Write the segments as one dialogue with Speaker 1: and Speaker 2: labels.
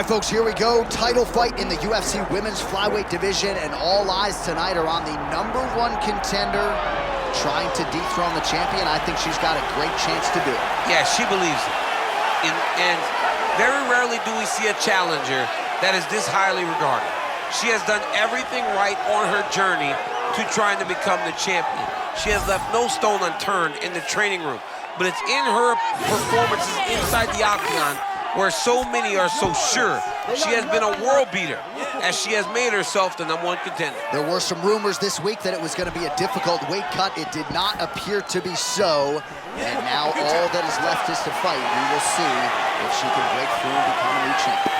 Speaker 1: right, folks, here we go. Title fight in the UFC women's flyweight division, and all eyes tonight are on the #1 contender trying to dethrone the champion. I think she's got a great chance to do it.
Speaker 2: Yeah, she believes it. And very rarely do we see a challenger that is this highly regarded. She has done everything right on her journey to trying to become the champion. She has left no stone unturned in the training room, but it's in her performances inside the octagon where so many are so sure she has been a world beater as she has made herself the #1 contender.
Speaker 1: There were some rumors this week that it was going to be a difficult weight cut. It did not appear to be so. And now all that is left is to fight. We will see if she can break through and become a new champion.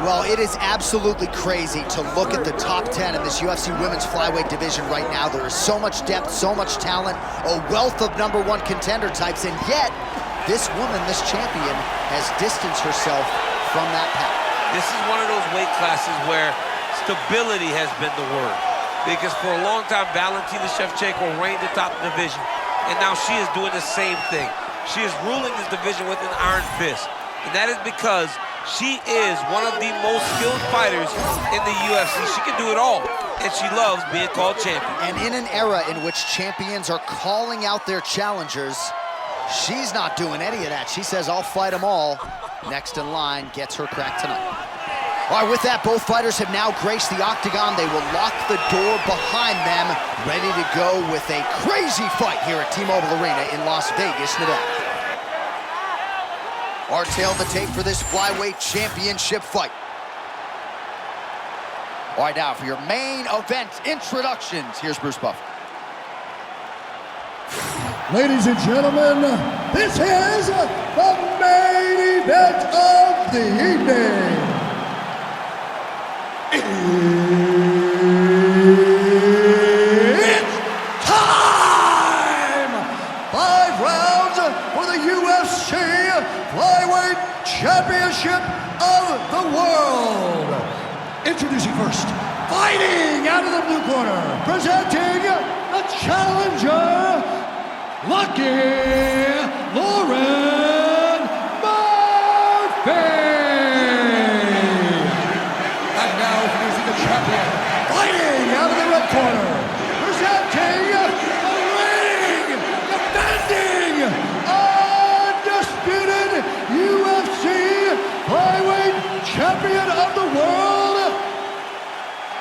Speaker 1: Well, it is absolutely crazy to look at the top 10 in this UFC women's flyweight division right now. There is so much depth, so much talent, a wealth of #1 contender types, and yet this woman, this champion, has distanced herself from that path.
Speaker 2: This is one of those weight classes where stability has been the word. Because for a long time, Valentina Shevchenko reigned atop the division, and now she is doing the same thing. She is ruling this division with an iron fist, and that is because she is one of the most skilled fighters in the UFC. She can do it all, and she loves being called champion.
Speaker 1: And in an era in which champions are calling out their challengers, she's not doing any of that. She says, I'll fight them all. Next in line gets her crack tonight. All right, with that, both fighters have now graced the octagon. They will lock the door behind them, ready to go with a crazy fight here at T-Mobile Arena in Las Vegas, Nevada. Our tail of the tape for this flyweight championship fight. All right, now for your main event introductions, here's Bruce Buffer.
Speaker 3: Ladies and gentlemen, this is the main event of the evening. It's time! 5 rounds for the UFC Flyweight Championship of the World. Introducing first, fighting out of the blue corner, presenting the challenger, Lucky Lauren Murphy. And now introducing the champion, fighting out of the red corner, presenting the reigning, defending, undisputed UFC Flyweight Champion of the World,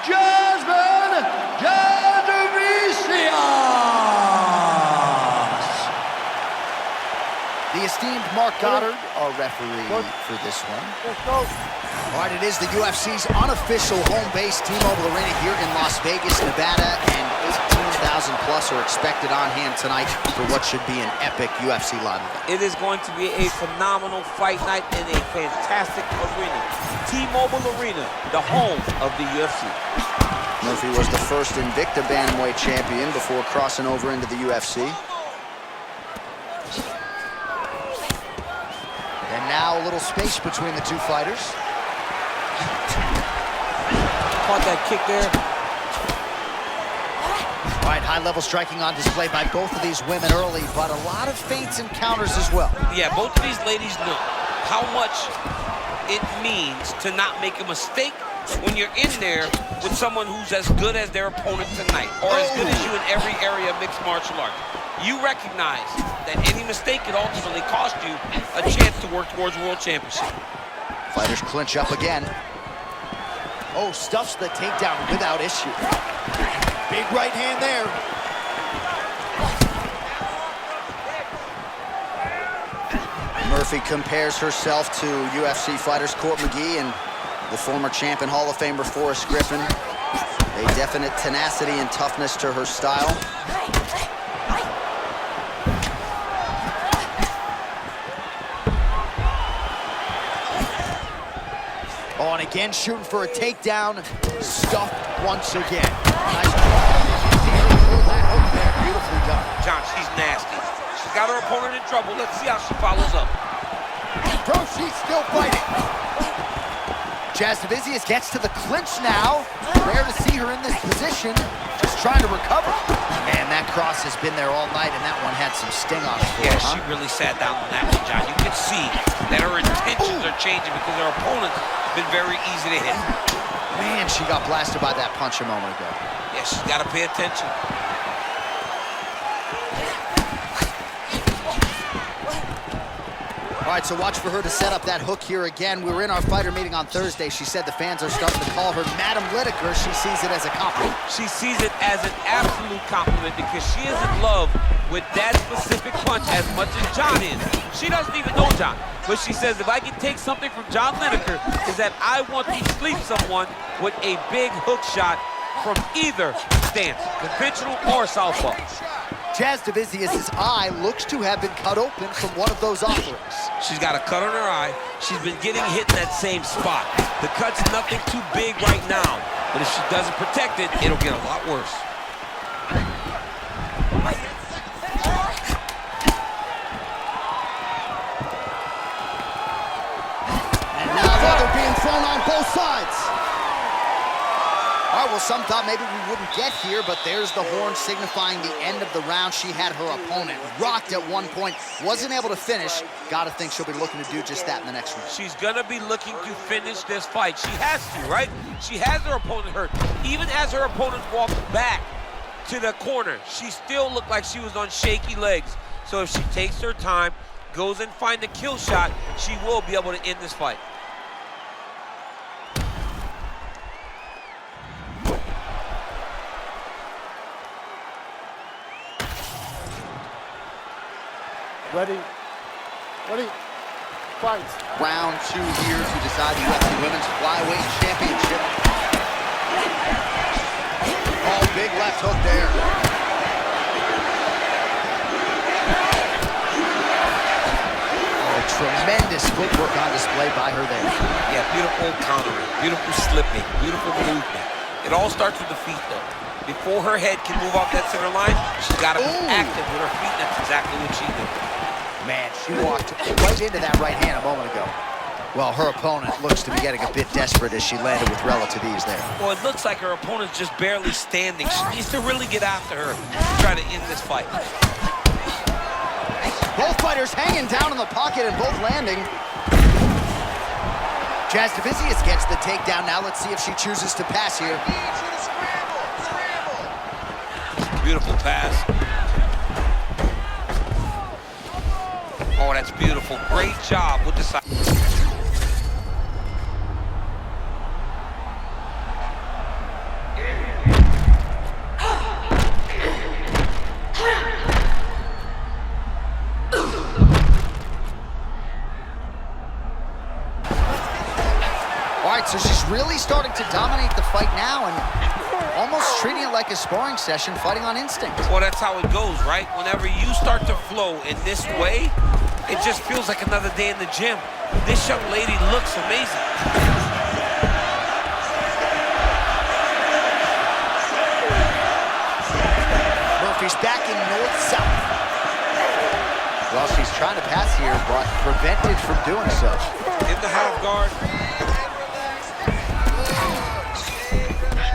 Speaker 3: Jasmine Jasudavicius.
Speaker 1: The esteemed Mark Goddard, our referee for this one. All right, it is the UFC's unofficial home base, T-Mobile Arena here in Las Vegas, Nevada, and 18,000 plus are expected on hand tonight for what should be an epic UFC live event.
Speaker 2: It is going to be a phenomenal fight night in a fantastic arena. T-Mobile Arena, the home of the UFC.
Speaker 1: Murphy was the first Invicta Bantamweight champion before crossing over into the UFC. And now a little space between the two fighters.
Speaker 2: Caught that kick there.
Speaker 1: All right, high-level striking on display by both of these women early, but a lot of feints and counters as well.
Speaker 2: Yeah, both of these ladies know how much it means to not make a mistake when you're in there with someone who's as good as their opponent tonight, or as good as you in every area of mixed martial arts. You recognize that any mistake could ultimately cost you a chance to work towards world championship.
Speaker 1: Fighters clinch up again. Oh, stuffs the takedown without issue. Big right hand there. Murphy compares herself to UFC fighters Court McGee and the former champ and Hall of Famer Forrest Griffin. A definite tenacity and toughness to her style. Oh, and again shooting for a takedown. Stuffed once again. Nice. Beautifully done.
Speaker 2: John, she's nasty. She's got her opponent in trouble. Let's see how she follows up.
Speaker 1: Bro, she's still fighting. Jasudavicius gets to the clinch now. Rare to see her in this position. Just trying to recover. Man, that cross has been there all night, and that one had some sting on it for her,
Speaker 2: She really sat down on that one, John. You can see that her intentions are changing because her opponent's been very easy to hit.
Speaker 1: Man, she got blasted by that punch a moment ago.
Speaker 2: Yeah, she's got to pay attention.
Speaker 1: All right, so watch for her to set up that hook here again. We were in our fighter meeting on Thursday. She said the fans are starting to call her Madam Lineker. She sees it as a compliment.
Speaker 2: She sees it as an absolute compliment because she is in love with that specific punch as much as John is. She doesn't even know John, but she says, if I can take something from John Lineker, is that I want to sleep someone with a big hook shot from either stance, conventional or southpaw.
Speaker 1: Jasudavicius' eye looks to have been cut open from one of those offerings.
Speaker 2: She's got a cut on her eye. She's been getting hit in that same spot. The cut's nothing too big right now, but if she doesn't protect it, it'll get a lot worse.
Speaker 1: And now they're being thrown on both sides. All right, well, some thought maybe we wouldn't get here, but there's the horn signifying the end of the round. She had her opponent rocked at one point, wasn't able to finish. Gotta think she'll be looking to do just that in the next one.
Speaker 2: She's gonna be looking to finish this fight. She has to, right? She has her opponent hurt. Even as her opponent walked back to the corner, she still looked like she was on shaky legs. So if she takes her time, goes and finds a kill shot, she will be able to end this fight.
Speaker 4: Ready, fight.
Speaker 1: Round 2 here to decide the UFC Women's Flyweight Championship. Oh, big left hook there. Oh, tremendous footwork on display by her there.
Speaker 2: Yeah, beautiful countering, beautiful slipping, beautiful movement. It all starts with the feet, though. Before her head can move off that center line, she's got to be active with her feet. That's exactly what she did.
Speaker 1: Man, she walked right into that right hand a moment ago. Well, her opponent looks to be getting a bit desperate as she landed with relative ease there.
Speaker 2: Well, it looks like her opponent's just barely standing. She needs to really get after her to try to end this fight.
Speaker 1: Both fighters hanging down in the pocket and both landing. Jasudavicius gets the takedown. Now let's see if she chooses to pass here.
Speaker 2: Beautiful pass. Oh, that's beautiful. Great job with the side.
Speaker 1: All right, so she's really starting to dominate the fight now and almost treating it like a sparring session, fighting on instinct.
Speaker 2: Well, that's how it goes, right? Whenever you start to flow in this way, it just feels like another day in the gym. This young lady looks amazing.
Speaker 1: Murphy's back in north-south. Well, she's trying to pass here, but prevented from doing so.
Speaker 2: In the half guard.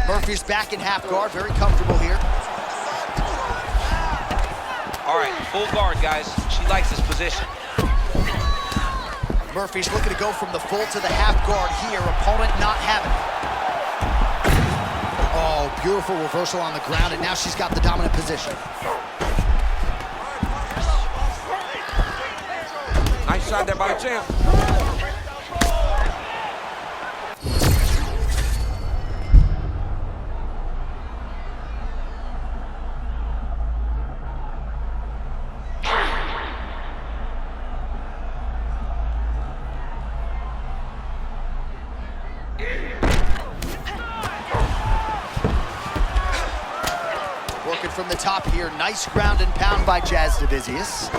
Speaker 1: Murphy's back in half guard, very comfortable here.
Speaker 2: All right, full guard, guys. She likes this position.
Speaker 1: Murphy's looking to go from the full to the half guard here. Opponent not having it. Oh, beautiful reversal on the ground, and now she's got the dominant position.
Speaker 2: Nice shot there by the champ.
Speaker 1: Working from the top here. Nice ground and pound by Jasudavicius.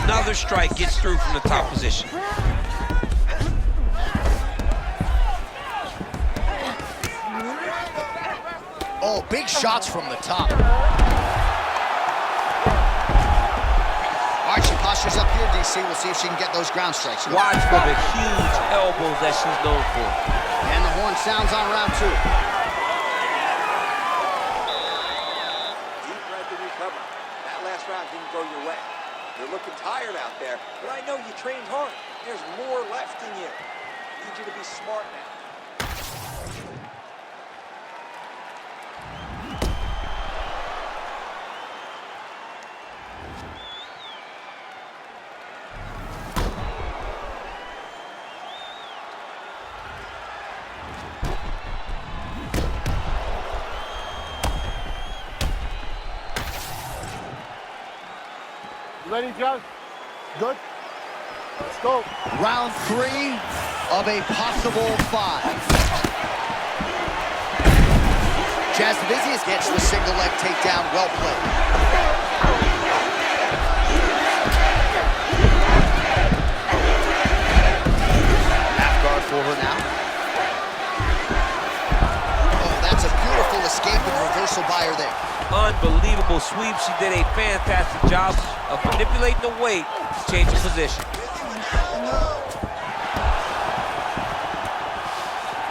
Speaker 2: Another strike gets through from the top position.
Speaker 1: Oh, big shots from the top. see. We'll see if she can get those ground strikes.
Speaker 2: Watch for the huge elbows that she's known for.
Speaker 1: And the horn sounds on round 2.
Speaker 4: Deep breath and recover. That last round didn't go your way. You're looking tired out there, but I know you trained hard. There's more left in you. I need you to be smart now.
Speaker 3: Ready, John? Good? Let's go.
Speaker 1: Round 3 of a possible 5. Jasudavicius gets the single leg takedown. Well played. Half guard for her now. Oh, that's a beautiful escape and reversal by her there.
Speaker 2: Unbelievable sweep. She did a fantastic job of manipulating the weight to change the position.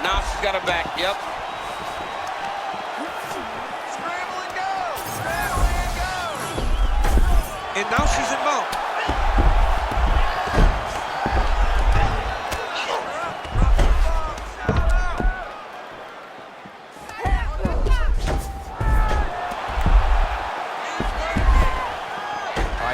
Speaker 2: Now she's got her back. Yep.
Speaker 4: Scramble and go! Scramble and go!
Speaker 2: And now she's in mount.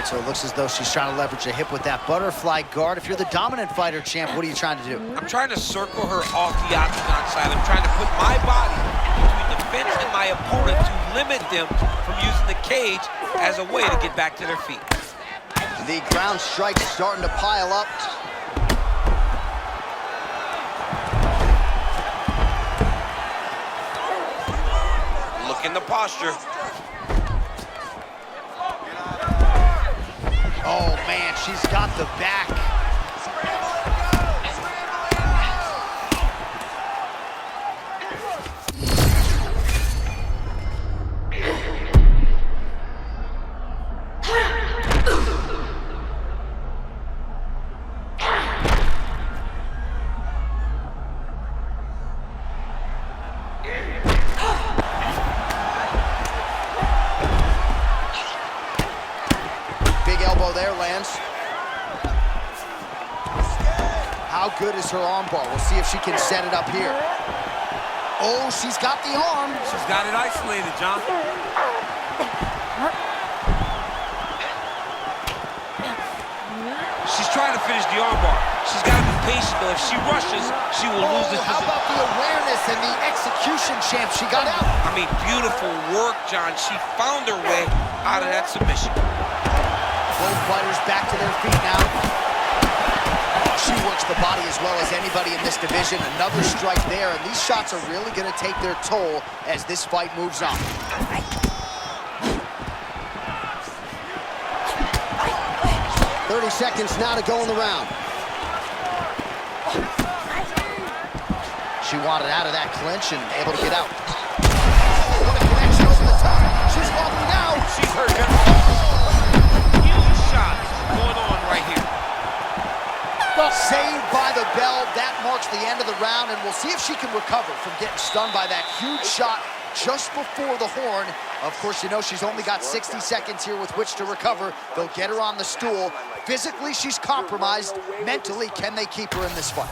Speaker 1: So it looks as though she's trying to leverage a hip with that butterfly guard. If you're the dominant fighter, champ, what are you trying to do?
Speaker 2: I'm trying to circle her off the octagon side. I'm trying to put my body between the fence and my opponent to limit them from using the cage as a way to get back to their feet.
Speaker 1: The ground strikes starting to pile up.
Speaker 2: Look in the posture.
Speaker 1: Oh, man, she's got the back. Elbow there lands. How good is her armbar? We'll see if she can set it up here. Oh, she's got the arm.
Speaker 2: She's got it isolated, John. She's trying to finish the armbar. She's got to be patient, though. If she rushes, she will lose this
Speaker 1: How
Speaker 2: position.
Speaker 1: about the awareness and the execution, champ? She got out.
Speaker 2: I mean, beautiful work, John. She found her way out of that submission.
Speaker 1: Both fighters back to their feet now. She works the body as well as anybody in this division. Another strike there, and these shots are really going to take their toll as this fight moves on. "30 seconds now to go in the round. She wanted out of that clinch and able to get out. Oh, what a connection over the top. She's walking down.
Speaker 2: She's hurt her. Huge shots going on right here.
Speaker 1: Saved by the bell. That marks the end of the round, and we'll see if she can recover from getting stunned by that huge shot just before the horn. Of course, you know she's only got 60 seconds here with which to recover. They'll get her on the stool. Physically, she's compromised. Mentally, can they keep her in this fight?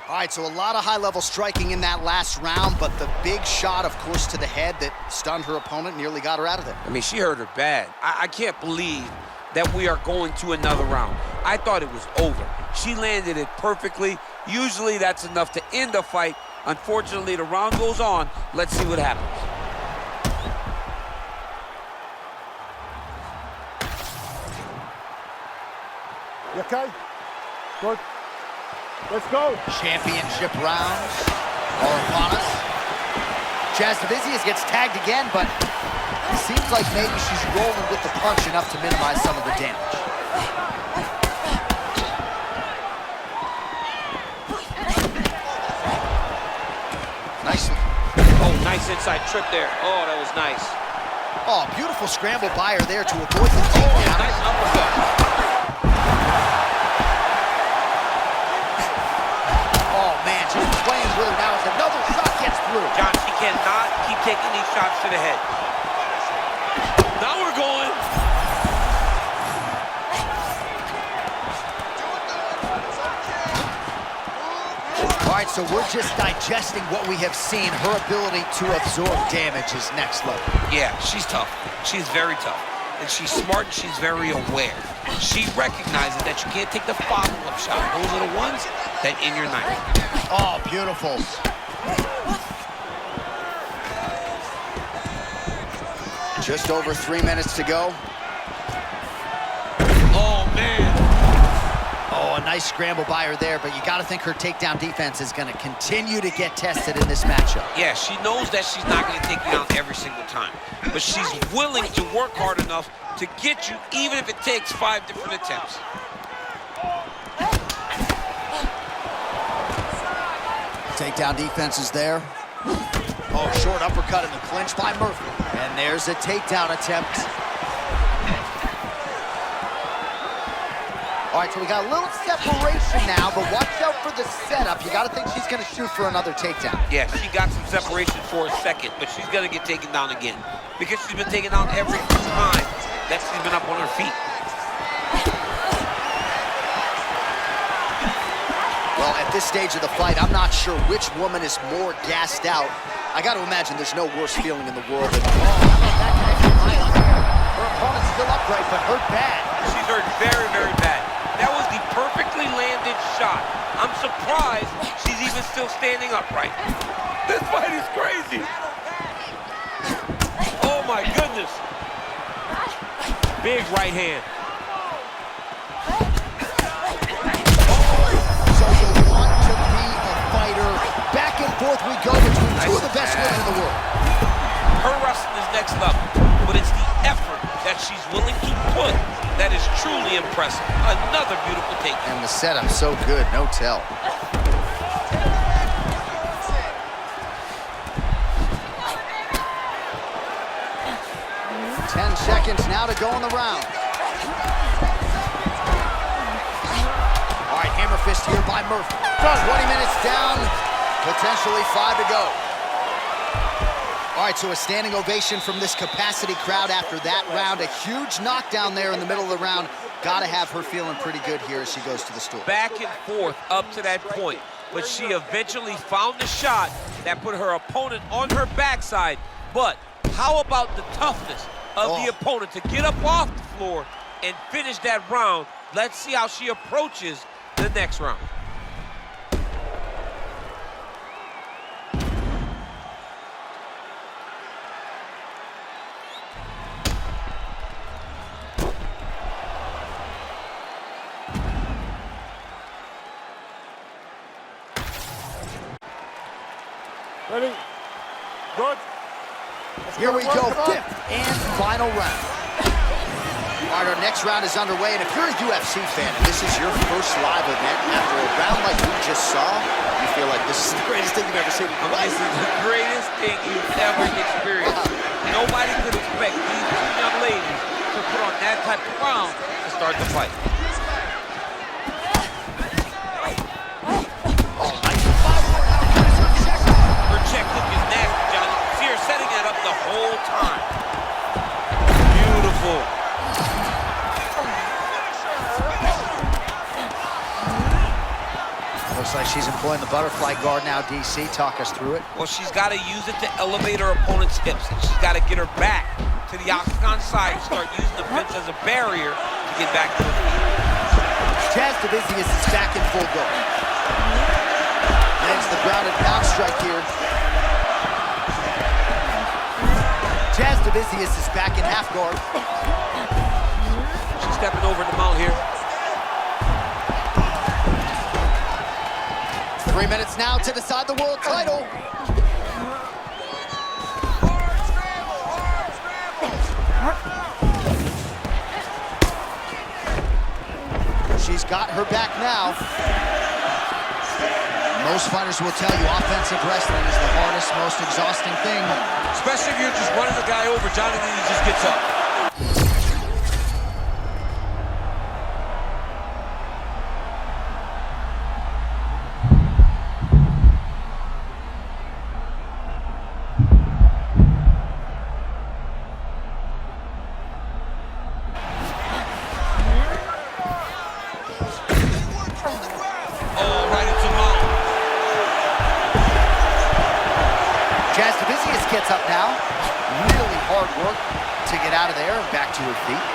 Speaker 1: All right, so a lot of high-level striking in that last round, but the big shot, of course, to the head that stunned her opponent, nearly got her out of there.
Speaker 2: I mean, she hurt her bad. I can't believe that we are going to another round. I thought it was over. She landed it perfectly. Usually that's enough to end a fight. Unfortunately, the round goes on. Let's see what happens.
Speaker 3: You okay? Good. Let's go.
Speaker 1: Championship rounds are upon us. Jasudavicius gets tagged again, but it seems like maybe she's rolling with the punch enough to minimize some of the damage. Nicely.
Speaker 2: Oh, nice inside trip there. Oh, that was nice.
Speaker 1: Oh, beautiful scramble by her there to avoid the takedown.
Speaker 2: Nice uppercut.
Speaker 1: through.
Speaker 2: John, she cannot keep taking these shots to the head. Now we're going.
Speaker 1: All right, so we're just digesting what we have seen. Her ability to absorb damage is next level.
Speaker 2: Yeah, she's tough. She's very tough. And she's smart and she's very aware. She recognizes that you can't take the follow-up shot. Those are the ones that end your night.
Speaker 1: Oh, beautiful. Just over 3 minutes to go.
Speaker 2: Oh, man.
Speaker 1: Oh, a nice scramble by her there, but you got to think her takedown defense is going to continue to get tested in this matchup.
Speaker 2: Yeah, she knows that she's not going to take you down every single time, but she's willing to work hard enough to get you, even if it takes 5 different attempts.
Speaker 1: Takedown defense is there. Oh, short uppercut in the clinch by Murphy. And there's a takedown attempt. All right, so we got a little separation now, but watch out for the setup. You got to think she's going to shoot for another takedown.
Speaker 2: Yeah, she got some separation for a second, but she's going to get taken down again because she's been taken down every time that she's been up on her feet.
Speaker 1: Well, at this stage of the fight, I'm not sure which woman is more gassed out. I got to imagine there's no worse feeling in the world than, oh, how about that connection violence? Her opponent's still upright, but hurt bad.
Speaker 2: She's hurt very, very bad. That was the perfectly landed shot. I'm surprised she's even still standing upright. This fight is crazy. Oh, my goodness. Big right hand.
Speaker 1: So you want to be a fighter. Back and forth we go between two of the best women in the world.
Speaker 2: Her wrestling is next level, but it's the effort that she's willing to put that is truly impressive. Another beautiful take.
Speaker 1: And the setup's so good, no tell. 10 seconds now to go in the round. All right, hammer fist here by Murphy. 20 minutes down, potentially 5 to go. All right, so a standing ovation from this capacity crowd after that round. A huge knockdown there in the middle of the round. Gotta have her feeling pretty good here as she goes to the stool.
Speaker 2: Back and forth up to that point, but she eventually found the shot that put her opponent on her backside. But how about the toughness of the opponent to get up off the floor and finish that round? Let's see how she approaches the next round.
Speaker 5: Ready? Good.
Speaker 1: Here we go, 5th and final round. All right, our next round is underway, and if you're a UFC fan and this is your first live event after a round like we just saw, you feel like this is the greatest thing you've ever seen.
Speaker 2: This is the greatest thing you've ever experienced. Nobody could expect these two young ladies to put on that type of round to start the fight. Check hook is nasty, John. You can see her setting that up the whole time. Beautiful.
Speaker 1: Looks like she's employing the butterfly guard now, DC. Talk us through it.
Speaker 2: Well, she's got to use it to elevate her opponent's hips. And she's got to get her back to the octagon side and start using the fence as a barrier to get back to her feet.
Speaker 1: Jasudavicius is back in full go. Lands the ground and pound strike here. Jasudavicius is back in half guard.
Speaker 2: She's stepping over the mount here.
Speaker 1: 3 minutes now to decide the world title. She's got her back now. Most fighters will tell you offensive wrestling is the hardest, most exhausting thing.
Speaker 2: Especially if you're just running the guy over, Johnny, then he just gets up.
Speaker 1: gets up now. Really hard work to get out of there and back to her feet.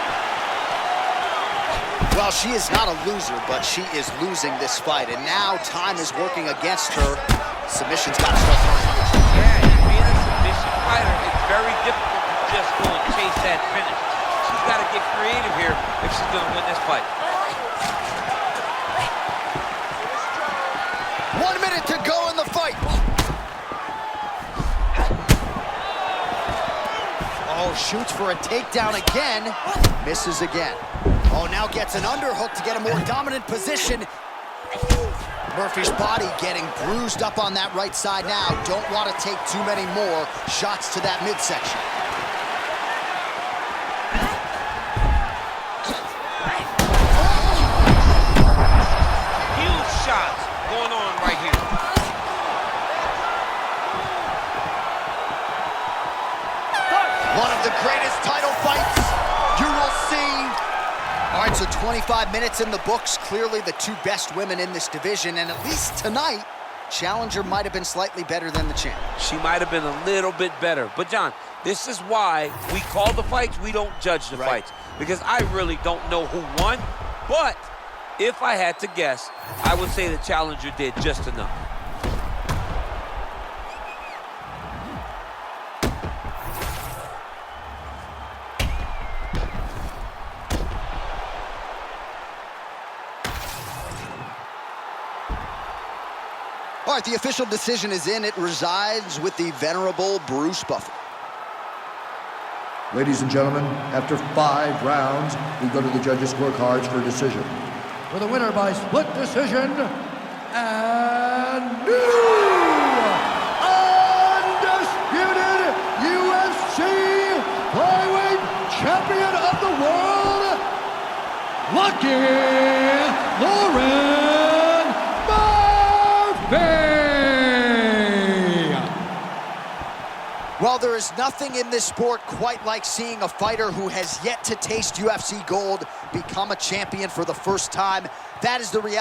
Speaker 1: Well, she is not a loser, but she is losing this fight, and now time is working against her. Submission's got to start throwing.
Speaker 2: Yeah, being a submission fighter, it's very difficult to just go and chase that finish. She's got to get creative here if she's going to win this fight.
Speaker 1: 1 minute to go in the fight. Oh, shoots for a takedown again. Misses again. Oh, now gets an underhook to get a more dominant position. Murphy's body getting bruised up on that right side now. Don't want to take too many more shots to that midsection.
Speaker 2: Huge shots going on right here.
Speaker 1: One of the greatest title fights you will see. All right, so 25 minutes in the books. Clearly the two best women in this division, and at least tonight, challenger might have been slightly better than the champ.
Speaker 2: She might have been a little bit better. But, John, this is why we call the fights, we don't judge the fights. Because I really don't know who won. But if I had to guess, I would say the challenger did just enough.
Speaker 1: All right, the official decision is in. It resides with the venerable Bruce Buffer.
Speaker 3: Ladies and gentlemen, after 5 rounds, we go to the judges' scorecards for a decision. For the winner by split decision, and new undisputed UFC flyweight champion of the world, Lucky Lauren Murphy!
Speaker 1: Well, there is nothing in this sport quite like seeing a fighter who has yet to taste UFC gold become a champion for the first time. That is the reality.